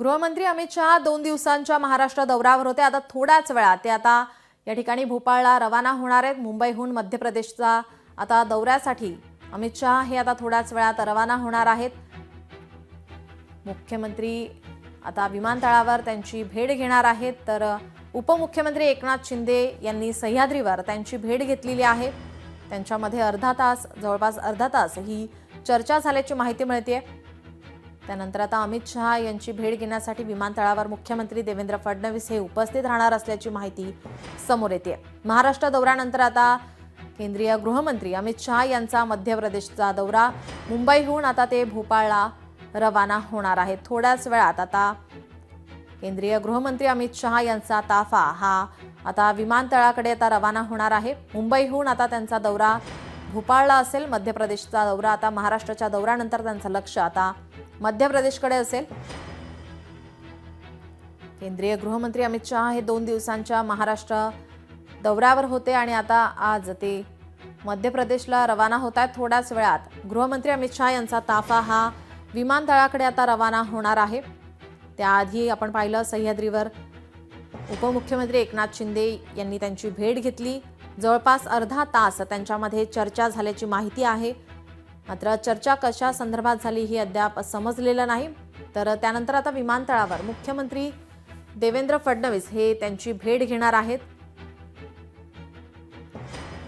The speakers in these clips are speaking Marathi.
गृहमंत्री अमित शहा 2 दिवसांच्या महाराष्ट्र दौऱ्यावर होते। आता थोड्याच वेळात ते या ठिकाणी भोपाळला रवाना होणार आहेत। मुंबईहून मध्य प्रदेशचा आता दौऱ्यासाठी अमित शहा हे आता थोड्याच वेळात रवाना होणार आहेत। मुख्यमंत्री आता विमानतळावर त्यांची भेट घेणार आहेत, तर उपमुख्यमंत्री एकनाथ शिंदे यांनी सह्याद्रीवर त्यांची भेट घेतलेली आहे। त्यांच्यामध्ये जवळपास अर्धा तास ही चर्चा झाल्याची माहिती मिळते। त्यानंतर आता अमित शहा यांची भेट घेण्यासाठी विमानतळावर मुख्यमंत्री देवेंद्र फडणवीस हे उपस्थित राहणार असल्याची माहिती समोर येते। महाराष्ट्र दौऱ्यानंतर आता केंद्रीय गृहमंत्री अमित शहा यांचा मध्य प्रदेशचा दौरा, मुंबईहून आता ते भोपाळला रवाना होणार आहेत। थोड्याच वेळात आता केंद्रीय गृहमंत्री अमित शहा यांचा ताफा हा आता विमानतळाकडे आता रवाना होणार आहे। मुंबईहून आता त्यांचा दौरा भोपाळला असेल। मध्य प्रदेशचा दौरा आता महाराष्ट्राच्या दौऱ्यानंतर त्यांचं लक्ष आता मध्य प्रदेशकडे असेल। केंद्रीय गृहमंत्री अमित शहा हे 2 दिवसांच्या महाराष्ट्र दौऱ्यावर होते आणि आता आज ते मध्य प्रदेशला रवाना होत आहेत। थोड्याच वेळात गृहमंत्री अमित शहा यांचा ताफा हा विमानतळाकडे आता रवाना होणार आहे। त्याआधी आपण पाहिलं सह्याद्रीवर उपमुख्यमंत्री एकनाथ शिंदे यांनी त्यांची भेट घेतली। जवळपास अर्धा तास त्यांच्यामध्ये चर्चा झाल्याची माहिती आहे। मात्र चर्चा कशा संदर्भात झाली ही अद्याप समजलेलं नाही। तर त्यानंतर आता विमानतळावर मुख्यमंत्री देवेंद्र फडणवीस हे त्यांची भेट घेणार आहेत।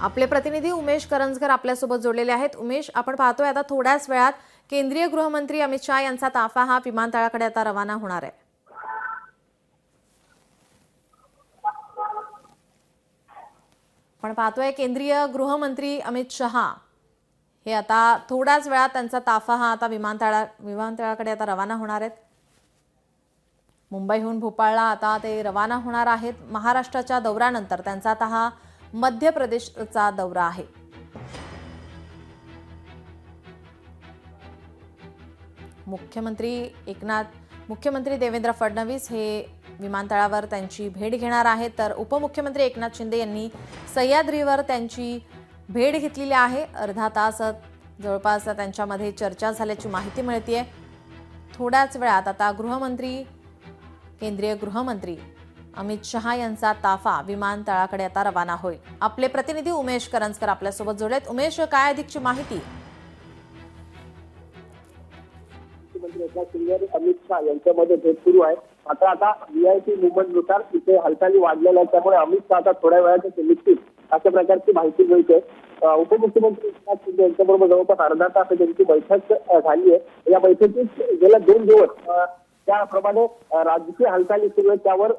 आपले प्रतिनिधी उमेश करंजकर आपल्यासोबत जोडलेले आहेत। उमेश, आपण पाहतोय आता थोड्याच वेळात केंद्रीय गृहमंत्री अमित शहा यांचा ताफा हा विमानतळाकडे आता रवाना होणार आहे। आपण पाहतोय केंद्रीय गृहमंत्री अमित शहा हे आता थोड्याच वेळात त्यांचा ताफा हा आता विमानतळाकडे आता रवाना होणार आहेत। मुंबईहून भोपाळला आता ते रवाना होणार आहेत। महाराष्ट्राच्या दौऱ्यानंतर त्यांचा आता हा मध्य प्रदेशचा दौरा आहे। मुख्यमंत्री देवेंद्र फडणवीस हे विमानतळावर त्यांची भेट घेणार आहेत, तर उपमुख्यमंत्री एकनाथ शिंदे यांनी सह्याद्रीवर त्यांची भेट घेतलेली आहे। अर्धा तास जवळपास त्यांच्यामध्ये चर्चा झाल्याची माहिती मिळते। थोड्याच वेळात आता केंद्रीय गृहमंत्री अमित शहा यांचा ताफा विमानतळाकडे आता रवाना होईल। आपले प्रतिनिधी उमेश करंजकर आपल्यासोबत जोडलेत। उमेश, काय अधिकची माहिती? मुख्यमंत्री एकनाथ शिंदे आणि अमित शहा यांच्यामध्ये भेट सुरू आहे। मात्र आता व्हीआयपी मुवमेंटनुसार तिथे हालचाली वाढलेल्या आहेत, त्यामुळे अमित शहा आता थोड्या वेळात निघतील अशा प्रकारची माहिती मिळते। उपमुख्यमंत्री एकनाथ शिंदे यांच्याबरोबर जवळपास अर्धा तास त्यांची बैठक झाली आहे। या बैठकीत गेल्या 2 दिवस त्याप्रमाणे राजकीय हालचाली सुरू आहेत, त्यावर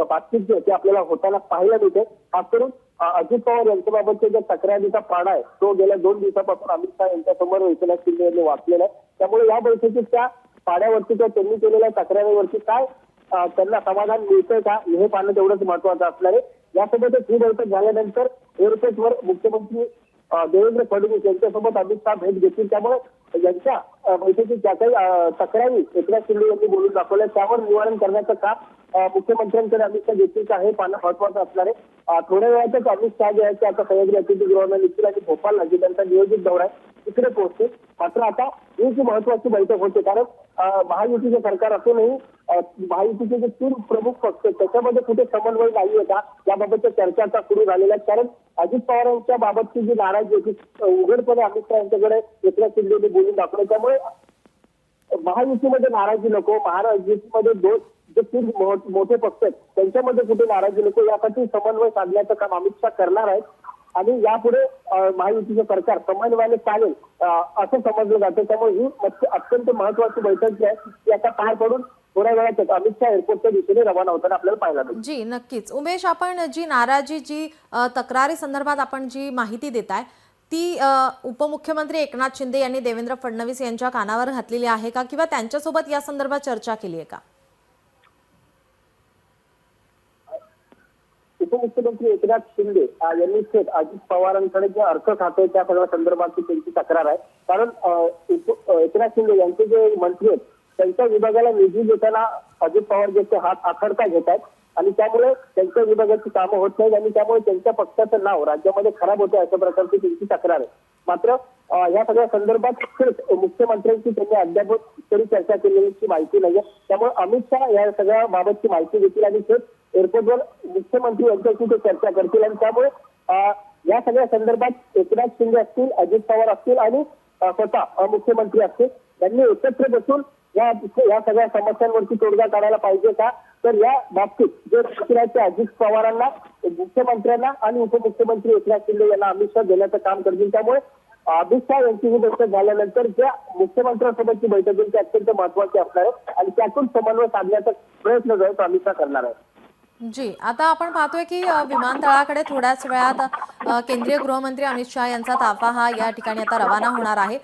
बातचीत जी ते आपल्याला होताना पाहायला मिळते। खास करून अजित पवार यांच्याबाबतच्या ज्या तक्रारीचा पाडा आहे तो गेल्या 2 दिवसापासून अमित शहा यांच्यासमोर एकनाथ शिंदे यांनी वाचलेला आहे। त्यामुळे या बैठकीत त्या पाड्यावरती किंवा त्यांनी केलेल्या तक्रारीवरती काय त्यांना समाधान मिळतंय का हे पाहणं तेवढंच महत्वाचं असणार आहे। यासोबतच ही बैठक झाल्यानंतर एअरपोर्टवर मुख्यमंत्री देवेंद्र फडणवीस यांच्यासोबत अमित शहा भेट घेतील। त्यामुळे यांच्या बैठकीत ज्या काही तक्रारी एकनाथ शिंदे यांनी बोलून दाखवल्या त्यावर निवारण करण्याचं काम मुख्यमंत्र्यांकडे अमित शहा घेतील का हे पाहणं महत्वाचं असणार आहे। थोड्या वेळातच अमित शहा जे आहे ते आता सह्याद्री अतिथीगृहावर निघतील आणि भोपाळला जे त्यांचा नियोजित दौरा आहे तिकडे पोहोचतील। मात्र आता ही जी महत्वाची बैठक होते, कारण महायुतीचे सरकार असूनही महायुतीचे जे 3 प्रमुख पक्ष त्याच्यामध्ये कुठे समन्वय नाहीये का याबाबतच्या चर्चा आता सुरू झालेल्या आहेत। कारण अजित पवारांच्या बाबतची जी नाराजी होती उघडपणे अमित शहा यांच्याकडे एकनाथ शिंदे बोलून दाखवले। त्यामुळे महायुतीमध्ये नाराजी नको, महायुतीमध्ये जे 3 मोठे पक्ष आहेत त्यांच्यामध्ये कुठे नाराजी नको यासाठी समन्वय साधण्याचं काम अमित शहा करणार आहेत आणि यापुढे महायुतीचे सरकार समन्वयाने चालेल असं समजलं जातं। त्यामुळे ही अत्यंत महत्वाची बैठक जी आहे ती आता पार पडून थोड्या वेळात अमित शहा एअरपोर्टच्या दिशेने रवाना होताना आपल्याला पाहायला मिळेल। जी नक्कीच उमेश, आपण जी तक्रारी संदर्भात आपण जी माहिती देताय ती उपमुख्यमंत्री एकनाथ शिंदे यांनी देवेंद्र फडणवीस यांच्या कानावर घातलेली आहे का, किंवा त्यांच्यासोबत या संदर्भात चर्चा केली आहे का? उपमुख्यमंत्री एकनाथ शिंदे यांनी थेट अजित पवारांकडे जे अर्थ खाते त्या सगळ्या संदर्भातची त्यांची तक्रार आहे। कारण एकनाथ शिंदे यांचे जे मंत्री आहेत त्यांच्या विभागाला निधी देताना अजित पवार जे हात आखडता घेत आहेत आणि त्यामुळे त्यांच्या विभागाची कामं होत नाहीत आणि त्यामुळे त्यांच्या पक्षाचं नाव राज्यामध्ये खराब होते अशा प्रकारची त्यांची तक्रार आहे। मात्र या सगळ्या संदर्भात थेट मुख्यमंत्र्यांची त्यांनी अद्याप तरी चर्चा केलेली माहिती नाहीये. त्यामुळे अमित शहा या सगळ्या बाबतची माहिती देतील आणि थेट एअरपोर्टवर मुख्यमंत्री यांच्याशी ते चर्चा करतील आणि त्यामुळे या सगळ्या संदर्भात एकनाथ शिंदे असतील, अजित पवार असतील आणि स्वतः मुख्यमंत्री असतील यांनी एकत्र बसून या सगळ्या समस्यांवरती तोडगा काढायला पाहिजे का, तर या बाबतीत जे पक्षाचे अजित पवारांना, मुख्यमंत्र्यांना आणि उपमुख्यमंत्री एकनाथ शिंदे यांना अमित शहा देण्याचं काम करतील. त्यामुळे अमित शहा यांची ही बैठक झाल्यानंतर ज्या मुख्यमंत्र्यांसोबतची बैठक होईल ती अत्यंत महत्वाची असणार आहे आणि त्यातून समन्वय साधण्याचा प्रयत्न जो आहे तो अमित शहा करणार आहे. जी, आता आपण पाहतोय की विमानतळाकडे थोड्याच वेळात केंद्रीय गृहमंत्री अमित शहा यांचा ताफा हा या ठिकाणी आता रवाना होणार आहे.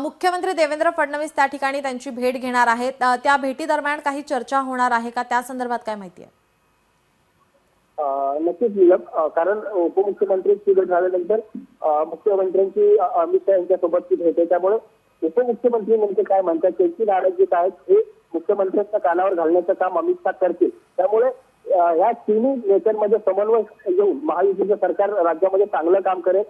मुख्यमंत्री देवेंद्र फडणवीस त्या ठिकाणी त्यांची भेट घेणार आहेत. त्या भेटी दरम्यान काही चर्चा होणार आहे का, त्या संदर्भात काय माहिती आहे? नक्कीच नीलम, कारण उपमुख्यमंत्र्यांची भेट झाल्यानंतर मुख्यमंत्र्यांची अमित शहा यांच्या सोबतची भेट आहे. त्यामुळे उपमुख्यमंत्री नेमके काय म्हणतात, त्यांची नाराजी काय हे मुख्यमंत्र्यांच्या कानावर घालण्याचं काम अमित शहा करतील. त्यामुळे या तिन्ही नेत्यांमध्ये समन्वय येऊन महायुतीचं सरकार राज्यामध्ये चांगलं काम करेल,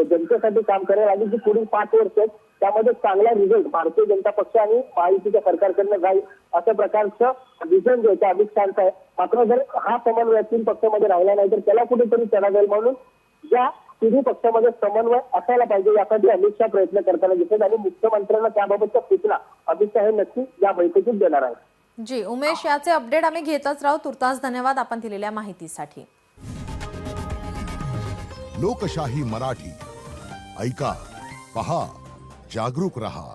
जनतेसाठी काम करेल आणि जी पुढील 5 वर्ष आहेत त्यामध्ये चांगला रिझल्ट भारतीय जनता पक्ष आणि महायुतीच्या सरकारकडनं जाईल अशा प्रकारचं विजन जे अमित शहाचं आहे. मात्र जर हा समन्वय तीन पक्षामध्ये राहिला नाही तर त्याला कुठेतरी चढा जाईल, म्हणून या तिन्ही पक्षामध्ये समन्वय असायला पाहिजे यासाठी अमित शहा प्रयत्न करताना दिसत आणि मुख्यमंत्र्यांना त्याबाबतच्या सूचना अमित शहा हे नक्की या बैठकीत देणार आहेत. जी उमेश, याचे अपडेट आम्ही घेतच राहू. तुर्तास धन्यवाद आपण दिलेल्या माहितीसाठी. लोकशाही मराठी ऐका, पहा, जागरूक रहा.